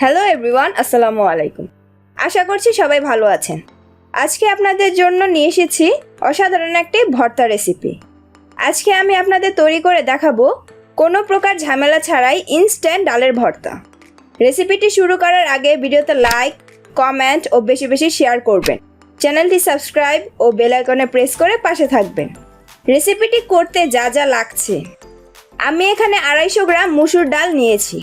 Hello everyone, আসসালামু আলাইকুম। আশা করছি সবাই ভালো আছেন। আজকে আপনাদের জন্য নিয়ে এসেছি অসাধারণ একটি ভর্তা রেসিপি। আজকে আমি আপনাদের তৈরি করে দেখাবো কোনো প্রকার ঝামেলা ছাড়াই ইনস্ট্যান্ট ডালের ভর্তা। রেসিপিটি শুরু করার আগে ভিডিওতে লাইক, কমেন্ট ও বেশি বেশি শেয়ার করবেন। চ্যানেলটি সাবস্ক্রাইব ও বেল আইকনে প্রেস করে পাশে থাকবেন। রেসিপিটি করতে যা যা লাগছে, আমি এখানে 250 গ্রাম মসুর ডাল নিয়েছি।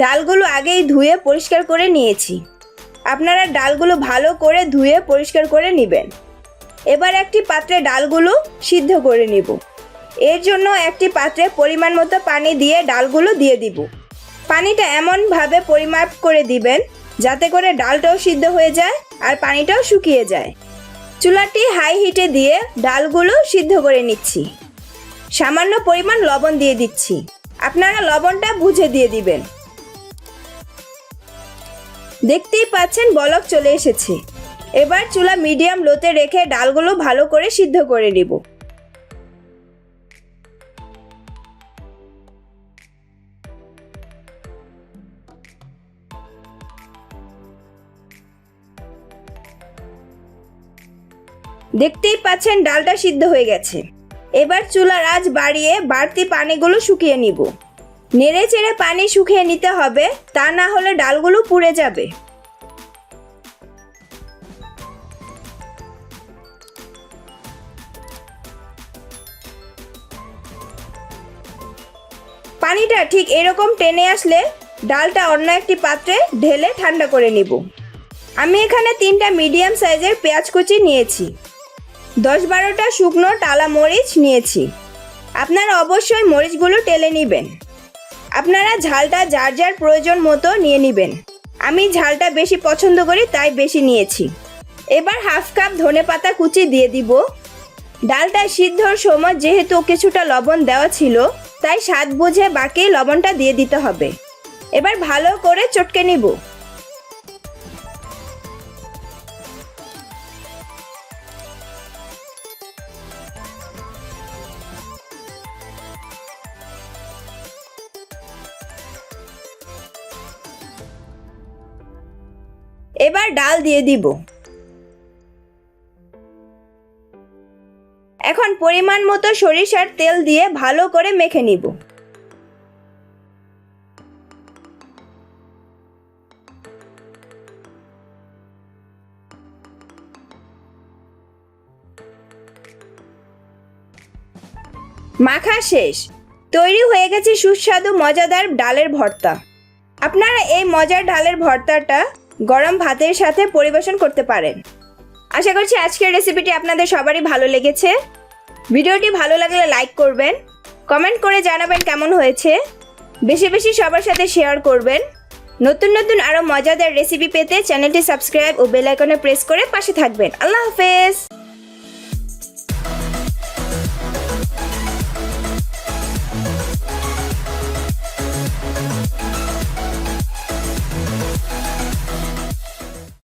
ডালগুলো আগেই ধুয়ে পরিষ্কার করে নিয়েছি। আপনারা ডালগুলো ভালো করে ধুয়ে পরিষ্কার করে নেবেন। এবার একটি পাত্রে ডালগুলো সিদ্ধ করে নিব। এর জন্য একটি পাত্রে পরিমাণ মতো পানি দিয়ে ডালগুলো দিয়ে দিব। পানিটা এমনভাবে পরিমাপ করে দিবেন যাতে করে ডালটাও সিদ্ধ হয়ে যায় আর পানিটাও শুকিয়ে যায়। চুলাটি হাই হিটে দিয়ে ডালগুলো সিদ্ধ করে নিচ্ছি। সামান্য পরিমাণ লবণ দিয়ে দিচ্ছি। আপনারা লবণটা বুঝে দিয়ে দিবেন। দেখতেই পাচ্ছেন বলক চলে এসেছে। এবার চুলা মিডিয়াম লোতে রেখে ডালগুলো ভালো করে সিদ্ধ করে নিব। দেখতেই পাচ্ছেন ডালটা সিদ্ধ হয়ে গেছে। এবার চুলার আঁচ বাড়িয়ে বাড়তি পানিগুলো শুকিয়ে নিব। নেড়ে চেড়ে পানি শুকিয়ে নিতে হবে, তা না হলে ডালগুলো পুড়ে যাবে। পানিটা ঠিক এরকম টেনে আসলে ডালটা অন্য একটি পাত্রে ঢেলে ঠান্ডা করে নিব। আমি এখানে 3টা মিডিয়াম সাইজের পেঁয়াজ কুচি নিয়েছি। 10-12টা শুকনো টালা মরিচ নিয়েছি। আপনারা অবশ্যই মরিচগুলো টেলে নেবেন। আপনারা ঝালটা যার যার প্রয়োজন মতো নিয়ে নেবেন। আমি ঝালটা বেশি পছন্দ করি তাই বেশি নিয়েছি। এবার হাফ কাপ ধনেপাতা কুচি দিয়ে দিব। ডালটা সিদ্ধর সময় যেহেতু কিছুটা লবণ দেওয়া ছিল, তাই স্বাদ বুঝে বাকি লবণটা দিয়ে দিতে হবে। এবার ভালো করে চটকে নিব। এবার ডাল দিয়ে দিব। এখন পরিমাণ মতো সরিষার তেল দিয়ে ভালো করে মেখে নিব। মাখা শেষ। তৈরি হয়ে গেছে সুস্বাদু মজাদার ডালের ভর্তা। আপনারা এই মজার ডালের ভর্তাটা গরম ভাতের সাথে পরিবেশন করতে পারেন। আশা করছি আজকের রেসিপিটি আপনাদের সবারই ভালো লেগেছে। ভিডিওটি ভালো লাগলে লাইক করবেন, কমেন্ট করে জানাবেন কেমন হয়েছে। বেশি বেশি সবার সাথে শেয়ার করবেন। নতুন নতুন আরও মজাদার রেসিপি পেতে চ্যানেলটি সাবস্ক্রাইব ও বেল আইকনে প্রেস করে পাশে থাকবেন। আল্লাহ হাফেজ।